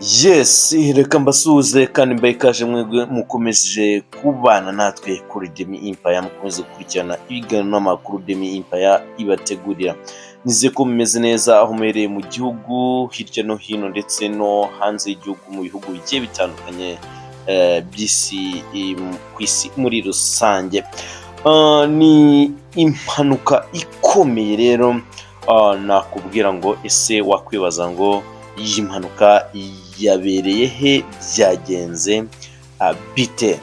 Yes, reka mbasuhuze kandi mbaye ikaje mwebwe mukomeje kubana natwe kuri Demi Empire, mukomeze gukurikirana ibiganiro n'amakuru Demi Empire ibategurira. Nizeye ko mumeze neza aho muherereye mu gihugu hirya no hino ndetse no hanze y'igihugu mu bihugu bigiye bitandukanye by'isi, ku isi muri rusange. Ni impanuka ikomeye rero, nakubwira ngo ese wakwibaza ngo iyi mpanuka yabereye he, byagenze bite?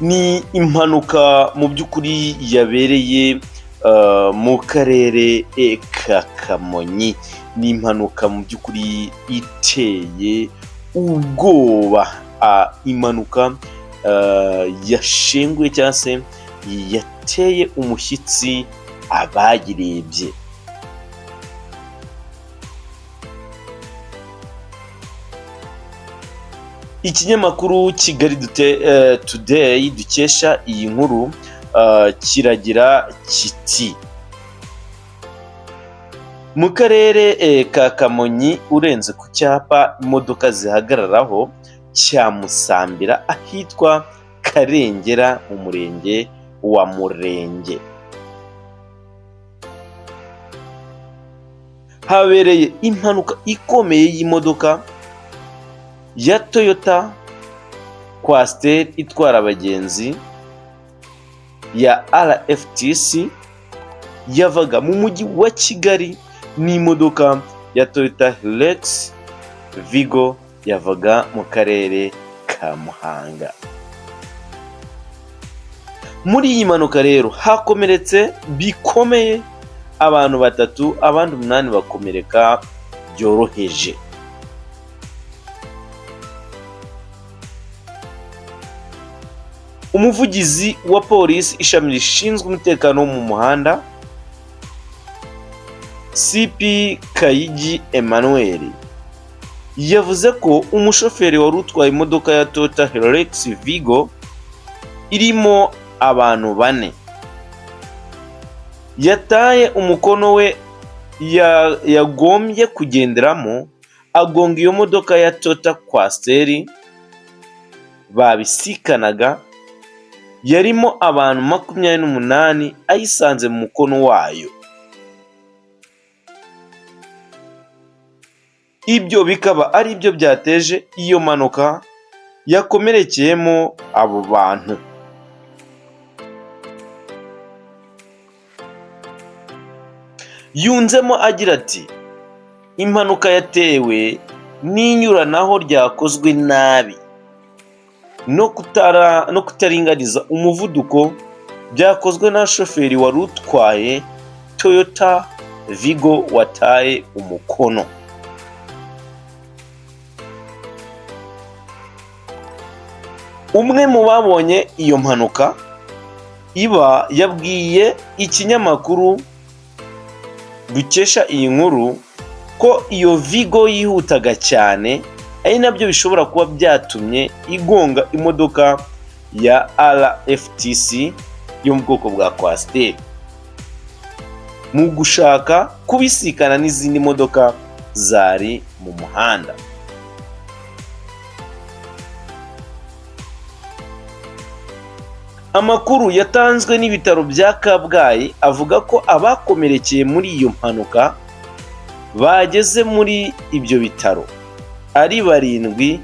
Ni impanuka mu by'ukuri yabereye mu karere ka Kamonyi. Ni impanuka mu by'ukuri iteye ubwoba, impanuka yashenguye cyangwa se yateye umushyitsi abayirebye. Ikinyamakuru Kigali Today dukesha iyi nkuru kiragira kiti mu karere ka Kamonyi urenze ku cyapa imodoka zihagararaho cya Musambira ahitwa Karengera mu murenge wa Murenge, habereye impanuka ikomeye y'imodoka ya Toyota Coaster itwara abagenzi ya RFTC yavaga mu mujyi wa Kigali n'imodoka ya Toyota Hilux Vigo yavaga mu karere ka Muhanga. Muri iyi mpanuka rero hakomeretse bikomeye abantu 3, abandi 8 bakomereka byoroheje. Umuvugizi wa polisi ishami rishinzwe umutekano wo mu muhanda CP Kayigi Emmanuel yavuze ko umushoferi wari utwaye imodoka ya Toyota Hilux Vigo irimo abantu 4 yataye umukono we yagombye kugenderamo agonga iyo modoka ya Toyota Coaster babisikanaga, yarimo abantu 28 ayisanze mu mukono wayo. Ibyo bikaba ari byo byateje iyo mpanuka yakomerekeyemo abo bantu. Yunzemo agira ati impanuka yatewe n'inyuranaho ryakozwe nabi no kutaringaniza umuvuduko byakozwe na shoferi wari utwaye Toyota Vigo wataye umukono. Umwe mu babonye iyo mpanuka iba yabwiye ikinyamakuru dukesha iyi nkuru ko iyo Vigo yihutaga cyane, ari nabyo bishobora kuba byatumye igonga imodoka ya RFTC yo mu bwoko bwa Coaster mu gushaka kubisikana n'izindi modoka zari mu muhanda. Amakuru yatanzwe n'ibitaro bya Kabgayi avuga ko abakomerekeye muri iyo mpanuka bageze muri ibyo bitaro ari 7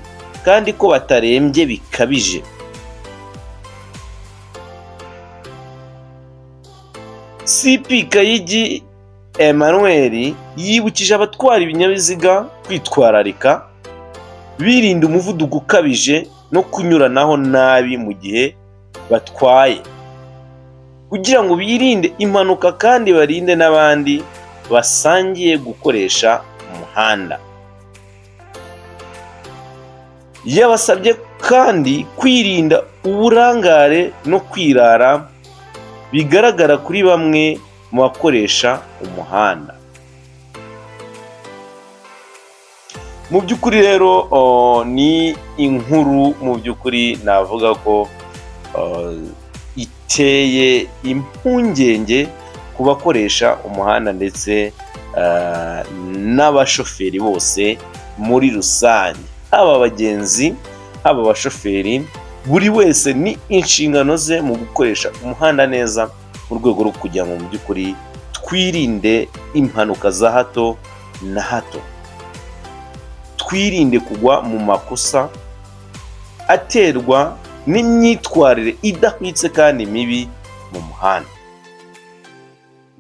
kandi ko batarembye bikabije. CP Kayigi Emmanuel yibukije abatwara ibinyabiziga kwitwararika, birinda umuvuduko ukabije no kunyuranaho nabi mu gihe batwaye, kugira ngo birinde impanuka kandi barinde n'abandi basangiye gukoresha umuhanda. Yabasabye kandi kwirinda uburangare no kwirara bigaragara kuri bamwe mu bakoresha umuhanda. Mu by'ukuri rero ni inkuru mu by'ukuri navuga ko iteye impungenge ku bakoresha umuhanda ndetse n'abashoferi bose muri rusange, haba abagenzi haba abashoferi, buri wese ni inshingano ze mu gukoresha umuhanda neza mu rwego rwo kugira ngo mu by'ukuri twirinde impanuka za hato na hato, twirinde kugwa mu makosa aterwa n'imyitwarire idahwitse kandi mibi mu muhanda.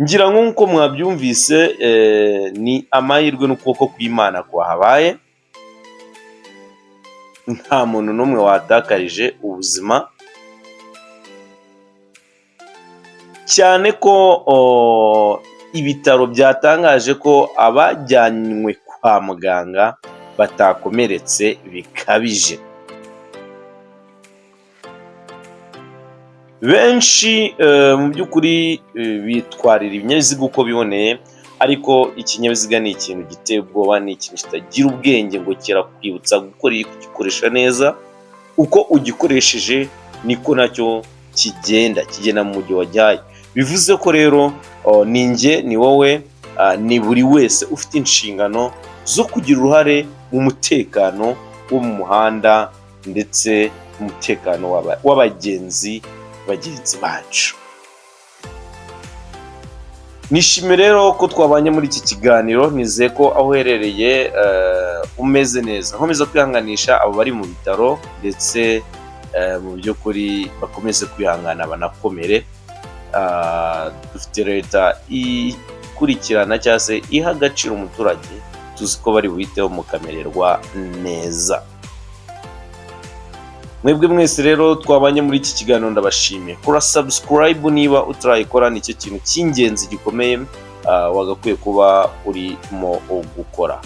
Ngira ngo nk'uko mwabyumvise, ni amahirwe n'ukuboko kw'Imana kwahabaye, nta muntu n'umwe watakarije ubuzima, cyane ko ibitaro byatangaje ko abajyanywe kwa muganga batakomeretse bikabije. Benshi mu by'ukuri bitwarira ibinyabiziga uko biboneye, ariko ikinyabiziga ni ikintu giteye ubwoba, ni ikintu kitagira ubwenge ngo kirakwibutsa kugikoresha neza. Uko ugikoresheje niko nacyo kigenda mu mujyi wajyaye. Bivuze ko rero ni njye, ni wowe, ni buri wese ufite inshingano zo kugira uruhare mu mutekano wo mu muhanda ndetse umutekano w'abagenzi bagenzi bacu. Nishimiye rero ko twabanye muri iki kiganiro, nizeye ko aho uherereye umeze neza. Nkomeza kwihanganisha abo bari mu bitaro, ndetse mu by'ukuri bakomeze kwihangana banakomere. Dufite leta ikurikirana cyangwa se iha agaciro umuturage, tuzi ko bari buhiteho mukamererwa neza. Mwebwe mwese rero twabanye muri iki kiganiro ndabashimiye. Kora subscribe niba utarayikora, nicyo kintu cy'ingenzi gikomeye wagakwiye kuba urimo gukora.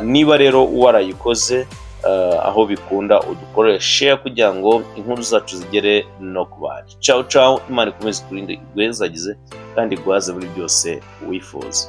Niba rero warayikoze, aho bikunda udukorere share kugira ngo inkuru zacu zigere no ku bandi. Ciao ciao, Imana ikomeze kurinde igwezagize kandi igwaze muri byose wifuza.